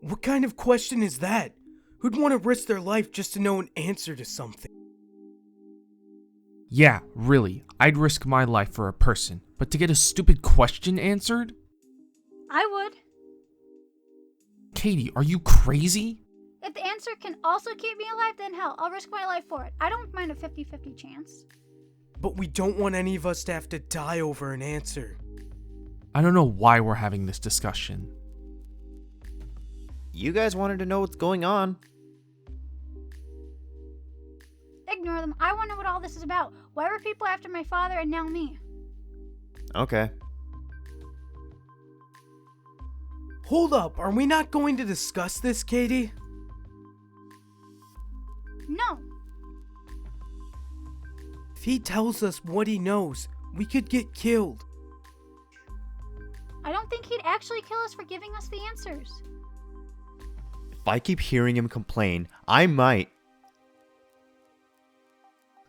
What kind of question is that? Who'd want to risk their life just to know an answer to something? Yeah, really, I'd risk my life for a person, but to get a stupid question answered? I would. Katie, are you crazy? If the answer can also keep me alive, then hell, I'll risk my life for it. I don't mind a 50-50 chance. But we don't want any of us to have to die over an answer. I don't know why we're having this discussion. You guys wanted to know what's going on. Ignore them. I want to know what all this is about. Why were people after my father and now me? Okay. Hold up, are we not going to discuss this, Katie? No. If he tells us what he knows, we could get killed. I don't think he'd actually kill us for giving us the answers. If I keep hearing him complain, I might.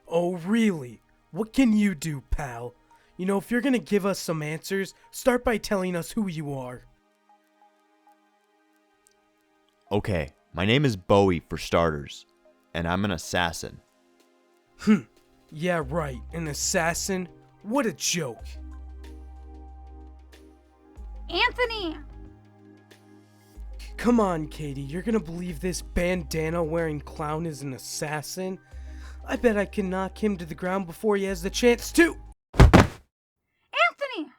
Oh, really? What can you do, pal? You know, if you're gonna give us some answers, start by telling us who you are. Okay, my name is Bowie for starters, and I'm an assassin. Yeah, right, an assassin? What a joke. Anthony! Come on, Katie, you're gonna believe this bandana-wearing clown is an assassin? I bet I can knock him to the ground before he has the chance to. Anthony!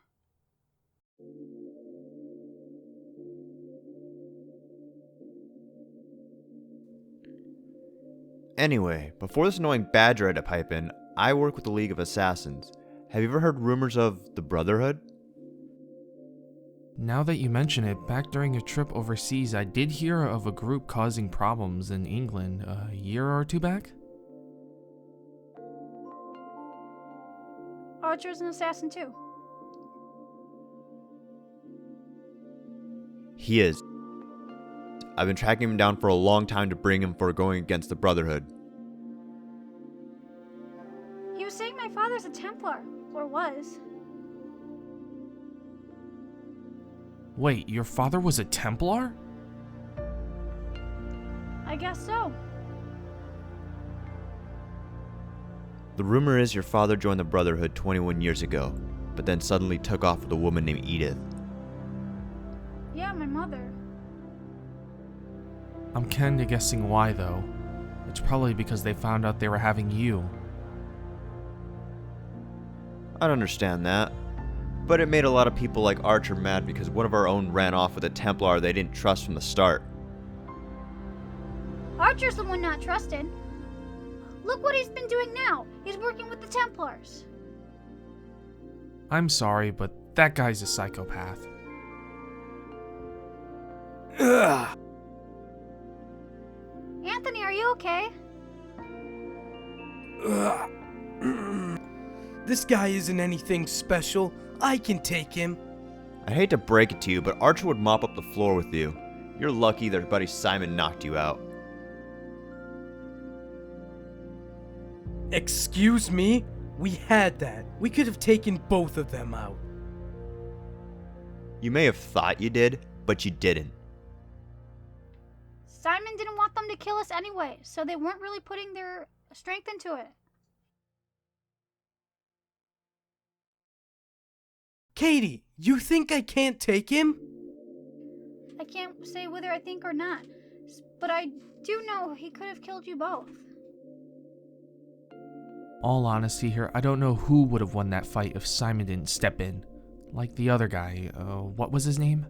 Anyway, before this annoying badger had to pipe in, I work with the League of Assassins. Have you ever heard rumors of the Brotherhood? Now that you mention it, back during a trip overseas, I did hear of a group causing problems in England a year or two back. Archer's an assassin too. He is. I've been tracking him down for a long time to bring him for going against the Brotherhood. He was saying my father's a Templar, or was. Wait, your father was a Templar? I guess so. The rumor is your father joined the Brotherhood 21 years ago, but then suddenly took off with a woman named Edith. Yeah, my mother. I'm kinda guessing why though. It's probably because they found out they were having you. I'd understand that. But it made a lot of people like Archer mad because one of our own ran off with a Templar they didn't trust from the start. Archer's the one not trusted. Look what he's been doing now. He's working with the Templars. I'm sorry, but that guy's a psychopath. Ugh. Anthony, are you okay? Ugh. This guy isn't anything special. I can take him. I hate to break it to you, but Archer would mop up the floor with you. You're lucky that buddy Simon knocked you out. Excuse me? We had that. We could have taken both of them out. You may have thought you did, but you didn't. Simon didn't want them to kill us anyway, so they weren't really putting their strength into it. Katie, you think I can't take him? I can't say whether I think or not, but I do know he could have killed you both. All honesty here, I don't know who would have won that fight if Simon didn't step in. Like the other guy, what was his name?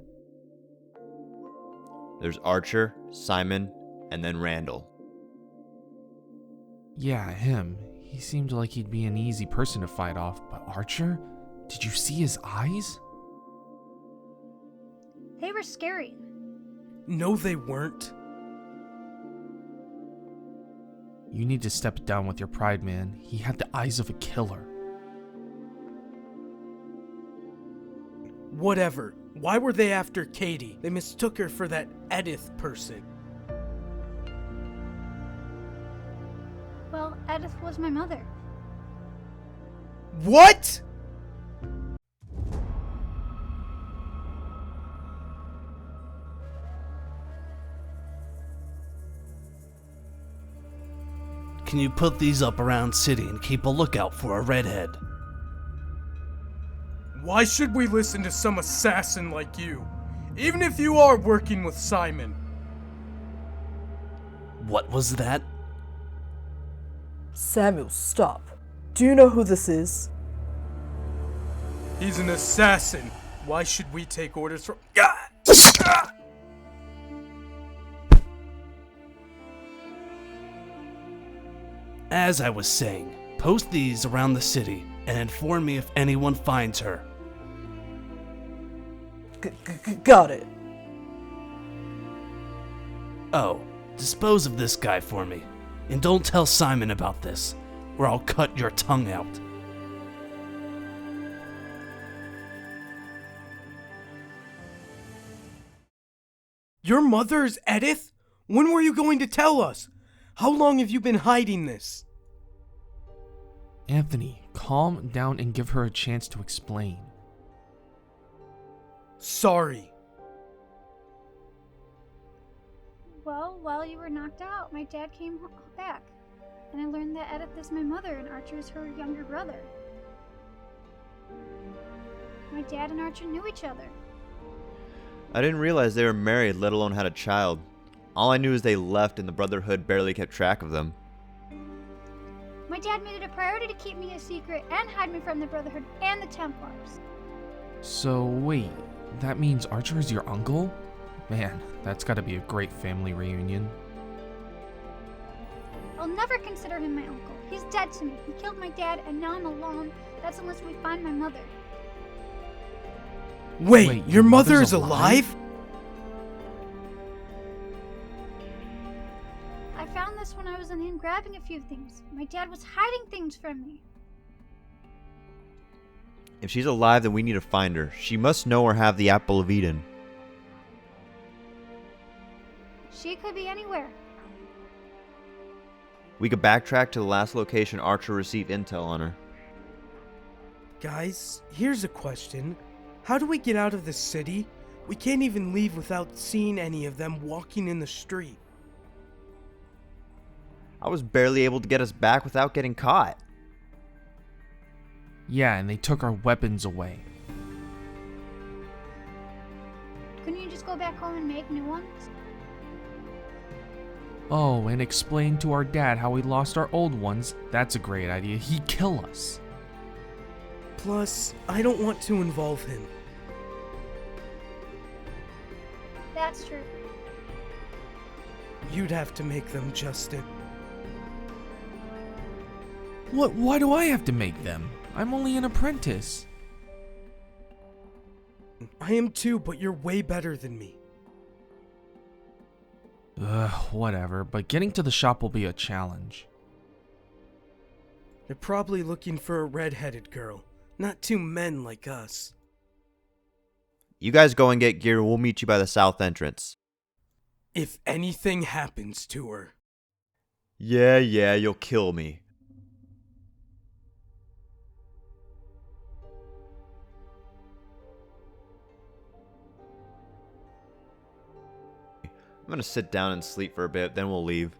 There's Archer, Simon, and then Randall. Yeah, him. He seemed like he'd be an easy person to fight off, but Archer? Did you see his eyes? They were scary. No, they weren't. You need to step it down with your pride, man. He had the eyes of a killer. Whatever. Why were they after Katie? They mistook her for that Edith person. Well, Edith was my mother. What? can you put these up around city and keep a lookout for a redhead? Why should we listen to some assassin like you? Even if you are working with Simon. What was that? Samuel, stop. Do you know who this is? He's an assassin. Why should we take orders from... As I was saying, post these around the city and inform me if anyone finds her. Got it. Oh, dispose of this guy for me. And don't tell Simon about this, or I'll cut your tongue out. Your mother is Edith? When were you going to tell us? How long have you been hiding this? Anthony, calm down and give her a chance to explain. Sorry. Well, while you were knocked out, my dad came back. And I learned that Edith is my mother and Archer is her younger brother. My dad and Archer knew each other. I didn't realize they were married, let alone had a child. All I knew is they left and the Brotherhood barely kept track of them. My dad made it a priority to keep me a secret and hide me from the Brotherhood and the Templars. So wait, that means Archer is your uncle? Man, that's gotta be a great family reunion. I'll never consider him my uncle. He's dead to me. He killed my dad and now I'm alone. That's unless we find my mother. Wait, your mother is alive? I found this when I was in the inn grabbing a few things. My dad was hiding things from me. If she's alive, then we need to find her. She must know or have the Apple of Eden. She could be anywhere. We could backtrack to the last location Archer received intel on her. Guys, here's a question. How do we get out of this city? We can't even leave without seeing any of them walking in the street. I was barely able to get us back without getting caught. Yeah, and they took our weapons away. Couldn't you just go back home and make new ones? Oh, and explain to our dad how we lost our old ones. That's a great idea. He'd kill us. Plus, I don't want to involve him. That's true. You'd have to make them, Justin. What? Why do I have to make them? I'm only an apprentice. I am too, but you're way better than me. Whatever, but getting to the shop will be a challenge. They're probably looking for a red-headed girl, not two men like us. You guys go and get gear. We'll meet you by the south entrance. If anything happens to her. Yeah, you'll kill me. I'm gonna sit down and sleep for a bit, then we'll leave.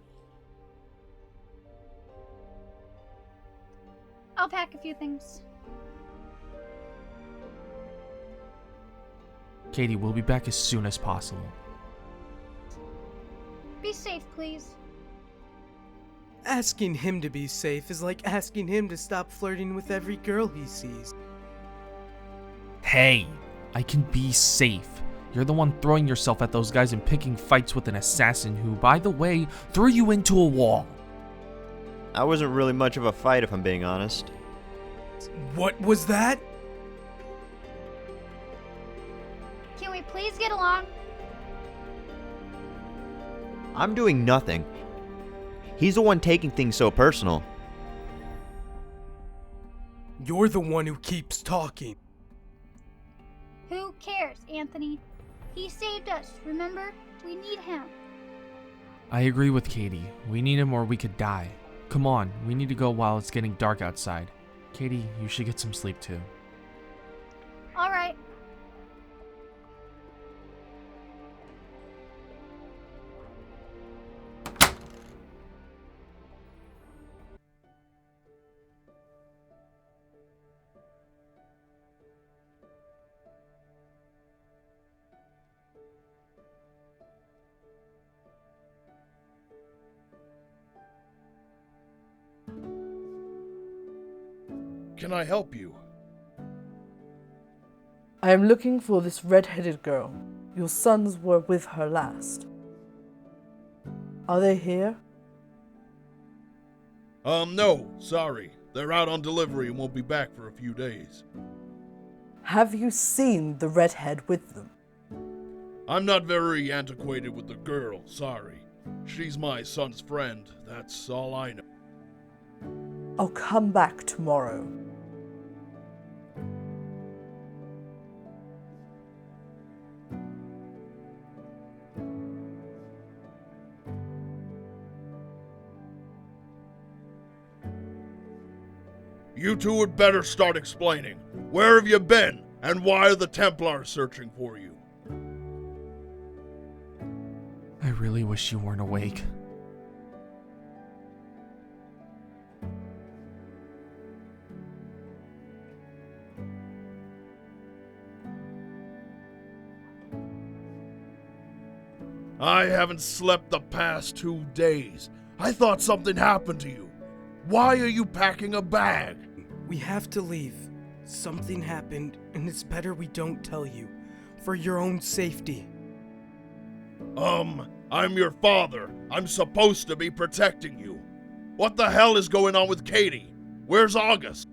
I'll pack a few things. Katie, we'll be back as soon as possible. Be safe, please. Asking him to be safe is like asking him to stop flirting with every girl he sees. Hey, I can be safe. You're the one throwing yourself at those guys and picking fights with an assassin who, by the way, threw you into a wall. I wasn't really much of a fight, if I'm being honest. What was that? Can we please get along? I'm doing nothing. He's the one taking things so personal. You're the one who keeps talking. Who cares, Anthony? He saved us, remember? We need him. I agree with Katie. We need him or we could die. Come on, we need to go while it's getting dark outside. Katie, you should get some sleep too. All right. can I help you? I am looking for this red-headed girl. Your sons were with her last. Are they here? No, sorry. They're out on delivery and won't be back for a few days. Have you seen the redhead with them? I'm not very antiquated with the girl, sorry. She's my son's friend, that's all I know. I'll come back tomorrow. You two would better start explaining. Where have you been, and why are the Templars searching for you? I really wish you weren't awake. I haven't slept the past 2 days. I thought something happened to you. Why are you packing a bag? We have to leave. Something happened, and it's better we don't tell you. For your own safety. I'm your father. I'm supposed to be protecting you. What the hell is going on with Katie? Where's August?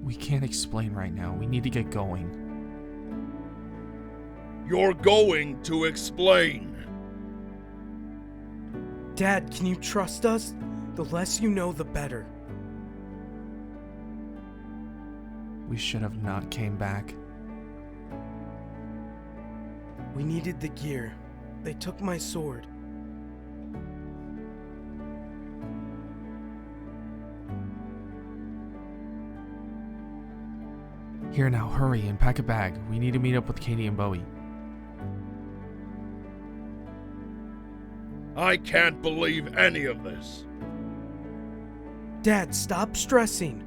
We can't explain right now. We need to get going. You're going to explain. Dad, can you trust us? The less you know, the better. We should have not came back. We needed the gear. They took my sword. Here now, hurry and pack a bag. We need to meet up with Katie and Bowie. I can't believe any of this. Dad, stop stressing.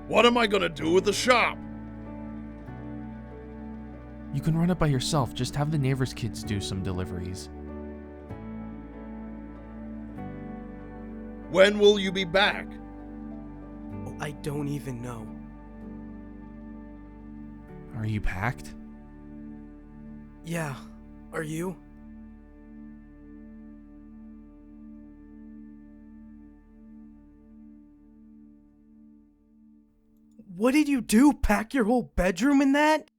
What am I gonna do with the shop? You can run it by yourself. Just have the neighbors' kids do some deliveries. When will you be back? I don't even know. Are you packed? Yeah, are you? What did you do? Pack your whole bedroom in that?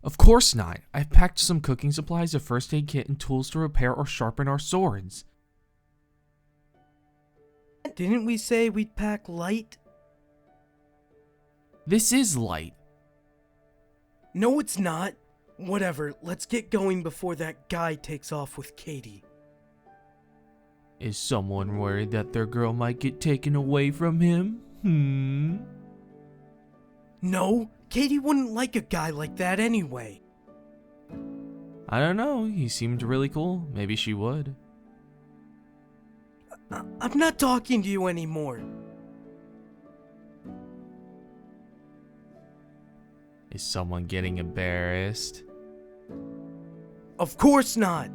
Of course not. I've packed some cooking supplies, a first aid kit, and tools to repair or sharpen our swords. Didn't we say we'd pack light? This is light. No, it's not. Whatever, let's get going before that guy takes off with Katie. Is someone worried that their girl might get taken away from him? No, Katie wouldn't like a guy like that anyway. I don't know. He seemed really cool. Maybe she would. I'm not talking to you anymore. Is someone getting embarrassed? Of course not.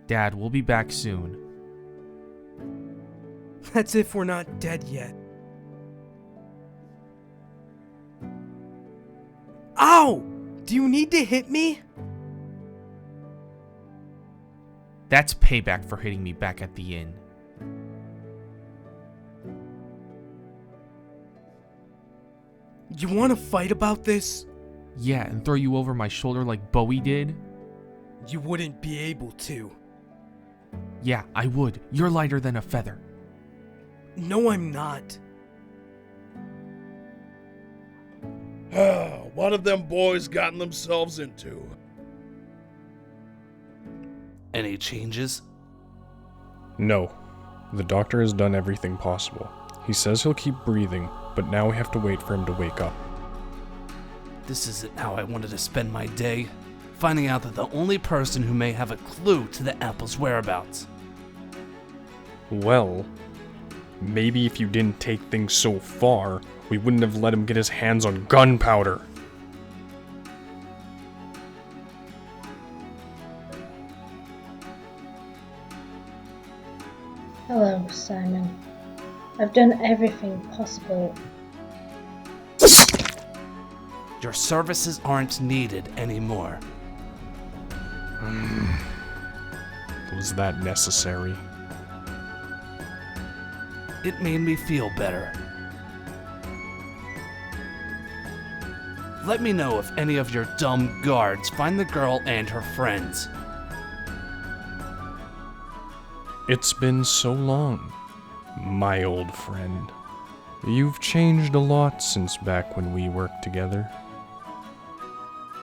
Dad, we'll be back soon. That's if we're not dead yet. Ow! Do you need to hit me? That's payback for hitting me back at the inn. You want to fight about this? Yeah, and throw you over my shoulder like Bowie did? You wouldn't be able to. Yeah, I would. You're lighter than a feather. No, I'm not. What have them boys gotten themselves into? Any changes? No. The doctor has done everything possible. He says he'll keep breathing, but now we have to wait for him to wake up. This isn't how I wanted to spend my day. Finding out that the only person who may have a clue to the apple's whereabouts. Well, maybe if you didn't take things so far, We wouldn't have let him get his hands on gunpowder. Hello, Simon. I've done everything possible. Your services aren't needed anymore. Was that necessary? It made me feel better. Let me know if any of your dumb guards find the girl and her friends. It's been so long, my old friend. You've changed a lot since back when we worked together.